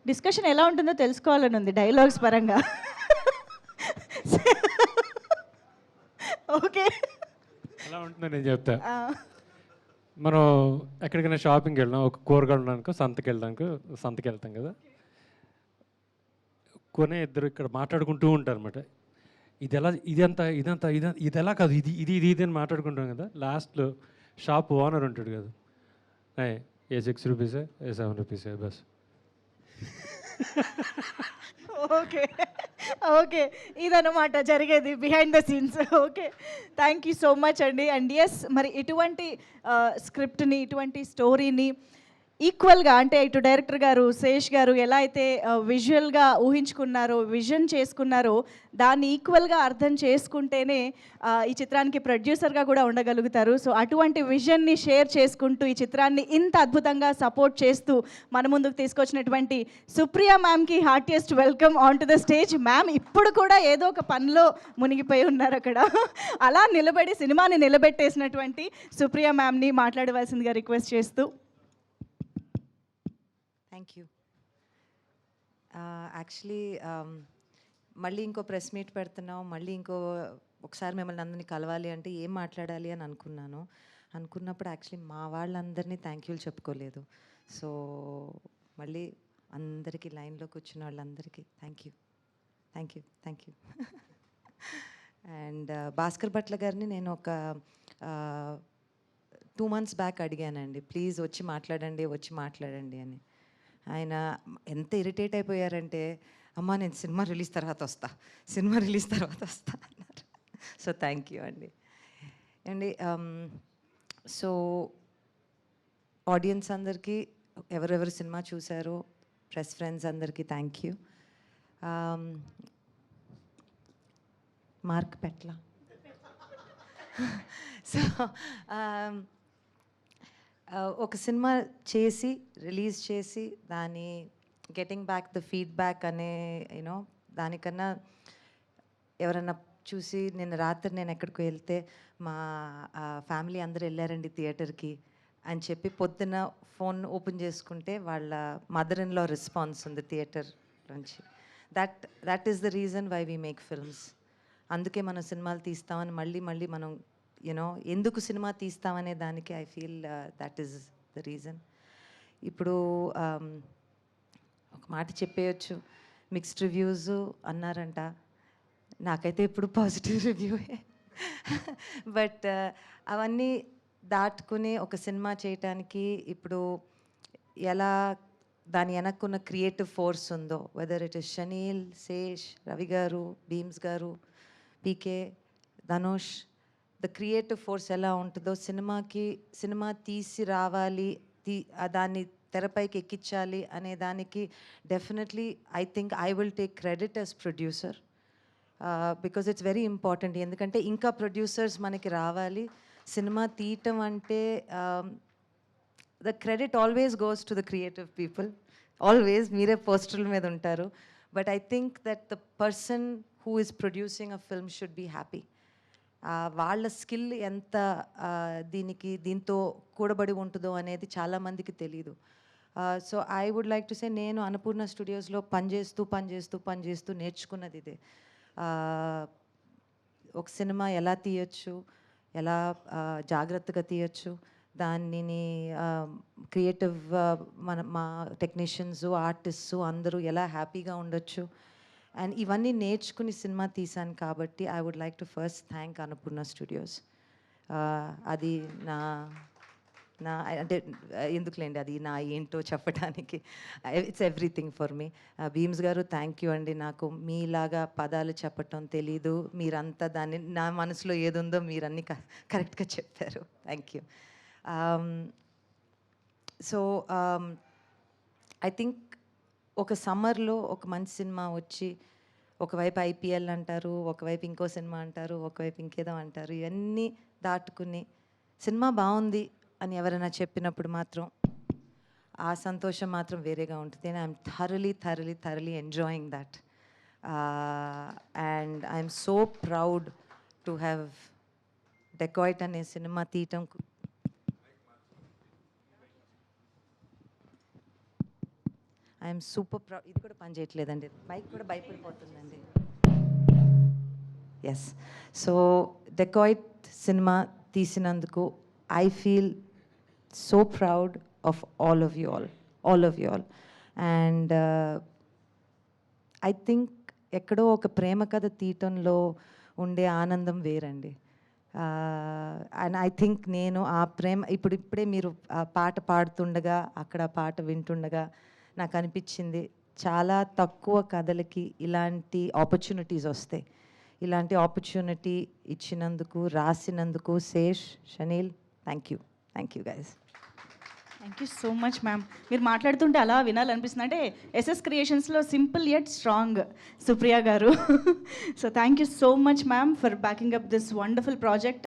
Discussion ఎలా ఉంటుందో తెలుసుకోవాలని ఉంది డైలాగ్స్ పరంగా. ఓకే. ఎలా ఉంటుందో నేను చెప్తా. మనం ఎక్కడికైనా షాపింగ్కి వెళ్ళాం, ఒక కూరగాయలు ఉండడానికి సంతకి వెళ్తాం కదా. కొనే ఇద్దరు ఇక్కడ మాట్లాడుకుంటూ ఉంటారు అనమాట. ఇది ఎలా, ఇది ఎలా కాదు, ఇది అని మాట్లాడుకుంటాం కదా. లాస్ట్లో షాప్ ఓనర్ ఉంటాడు కదా, ఏ 6 రూపీసే, ఏ 7 రూపీసే బస్. ఓకే. ఓకే. ఇదన్నమాట జరిగేది behind the scenes. Okay. Thank you so much అండి. అండ్ ఎస్, మరి ఇటువంటి స్క్రిప్ట్ని, ఇటువంటి స్టోరీని ఈక్వల్గా, అంటే ఇటు డైరెక్టర్ గారు శేష్ గారు ఎలా అయితే విజువల్గా ఊహించుకున్నారో, విజన్ చేసుకున్నారో, దాన్ని ఈక్వల్గా అర్థం చేసుకుంటేనే ఈ చిత్రానికి ప్రొడ్యూసర్గా కూడా ఉండగలుగుతారు. సో అటువంటి విజన్ని షేర్ చేసుకుంటూ ఈ చిత్రాన్ని ఇంత అద్భుతంగా సపోర్ట్ చేస్తూ మన ముందుకు తీసుకొచ్చినటువంటి సుప్రియ మ్యామ్కి heartiest welcome on to the stage. Ma'am ఇప్పుడు కూడా ఏదో ఒక పనిలో మునిగిపోయి ఉన్నారు అక్కడ. అలా నిలబడి సినిమాని నిలబెట్టేసినటువంటి సుప్రియ మ్యామ్ని మాట్లాడవలసిందిగా రిక్వెస్ట్ చేస్తూ. Thank you. యాక్చువల్లీ మళ్ళీ ఇంకో ప్రెస్ మీట్ పెడుతున్నాం, మళ్ళీ ఒకసారి మిమ్మల్ని అందరినీ కలవాలి అంటే ఏం మాట్లాడాలి అని అనుకున్నప్పుడు యాక్చువల్లీ మా వాళ్ళందరినీ థ్యాంక్ యూలు చెప్పుకోలేదు. సో మళ్ళీ అందరికీ లైన్లో కూర్చున్న వాళ్ళందరికీ thank you. And Bhaskar Bhatla గారిని నేను ఒక 2 months బ్యాక్ అడిగానండి, ప్లీజ్ వచ్చి మాట్లాడండి అని. ఆయన ఎంత ఇరిటేట్ అయిపోయారంటే, అమ్మా నేను సినిమా రిలీజ్ తర్వాత వస్తా అన్నారు. సో థ్యాంక్ యూ అండి. సో ఆడియన్స్ అందరికీ, ఎవరెవరు సినిమా చూశారో, ప్రెస్ ఫ్రెండ్స్ అందరికీ thank you. Mark Petla. So ఒక సినిమా చేసి రిలీజ్ చేసి దాని గెటింగ్ బ్యాక్ ద ఫీడ్బ్యాక్ అనే దానికన్నా ఎవరన్నా చూసి, నిన్న రాత్రి నేను ఎక్కడికి వెళ్తే మా ఫ్యామిలీ అందరూ వెళ్ళారండి థియేటర్కి అని చెప్పి పొద్దున్న ఫోన్ ఓపెన్ చేసుకుంటే వాళ్ళ మదర్ ఇన్ లా రెస్పాన్స్ ఉంది థియేటర్ నుంచి. That is the reason why we make films. అందుకే మనం సినిమాలు తీస్తామని మళ్ళీ మనం ఎందుకు సినిమా తీస్తామనే దానికి I feel that is the reason. ఇప్పుడు ఒక మాట చెప్పేయచ్చు, మిక్స్డ్ రివ్యూస్ అన్నారంట, నాకైతే ఇప్పుడు పాజిటివ్ రివ్యూయే. బట్ అవన్నీ దాటుకుని ఒక సినిమా చేయటానికి ఇప్పుడు ఎలా దాని వెనక్కున్న క్రియేటివ్ ఫోర్స్ ఉందో, whether it is Shaneel, Sesh, Ravi garu, Bheems garu, PK, Dhanush, the creative force ఎలా ఉంటుందో, సినిమా తీసి రావాలి, దాన్ని తెరపైకి ఎక్కించాలి అనే దానికి definitely I think I will take credit as producer, because it's very important. ఎందుకంటే ఇంకా ప్రొడ్యూసర్స్ మనకి రావాలి. సినిమా తీయటం అంటే the credit always goes to the creative people, always. మీరే పోస్టర్ల మీద ఉంటారు, but I think that the person who is producing a film should be happy. వాళ్ళ స్కిల్ ఎంత దీంతో కూడబడి ఉంటుందో అనేది చాలామందికి తెలీదు. So I would like to say, నేను అన్నపూర్ణ స్టూడియోస్లో పనిచేస్తూ నేర్చుకున్నది ఇదే. ఒక సినిమా ఎలా తీయచ్చు, ఎలా జాగ్రత్తగా తీయచ్చు, దానిని క్రియేటివ్ మా టెక్నీషియన్స్, ఆర్టిస్ట్స్ అందరూ ఎలా హ్యాపీగా ఉండొచ్చు, అండ్ ఇవన్నీ నేర్చుకుని సినిమా తీశాను. కాబట్టి I would like to first thank Annapurna studios. అది నా అంటే ఎందుకులేండి, అది నా ఏంటో చెప్పడానికి, it's everything for me. Bheems garu thank you అండి. నాకు మీలాగా పదాలు చెప్పటం తెలీదు, మీరంతా దాన్ని, నా మనసులో ఏదుందో మీరన్నీ కరెక్ట్గా చెప్పారు. Thank you. So I think ఒక సమ్మర్లో ఒక మంచి సినిమా వచ్చి, ఒకవైపు ఐపీఎల్ అంటారు, ఒకవైపు ఇంకో సినిమా అంటారు, ఒకవైపు ఇంకేదో అంటారు, ఇవన్నీ దాటుకుని సినిమా బాగుంది అని ఎవరైనా చెప్పినప్పుడు మాత్రం ఆ సంతోషం మాత్రం వేరేగా ఉంటుంది. I'm thoroughly enjoying that. And I'm so proud to have Dacoit అనే సినిమా తీయటం. I'm super proud. ఇది కూడా పని చేయట్లేదండి, మైక్ కూడా భయపడిపోతుందండి. ఎస్. సో డెకాయిట్ సినిమా తీసినందుకు I feel so proud of all of you all. And I think ఎక్కడో ఒక ప్రేమ కథ తీయటంలో ఉండే ఆనందం వేరండి. అండ్ ఐ థింక్ నేను ఆ ప్రేమ ఇప్పుడే మీరు ఆ పాట పాడుతుండగా అక్కడ ఆ పాట వింటుండగా నాకు అనిపించింది, చాలా తక్కువ కథలకి ఇలాంటి ఆపర్చునిటీస్ వస్తాయి. ఇలాంటి ఆపర్చునిటీ ఇచ్చినందుకు, రాసినందుకు Sesh, Shaneil, thank you guys. Thank you so much ma'am. మీరు మాట్లాడుతుంటే అలా వినాలనిపిస్తుంది. అంటే ఎస్ఎస్ క్రియేషన్స్లో simple yet strong Supriya garu. So thank you so much ma'am for backing up this wonderful project.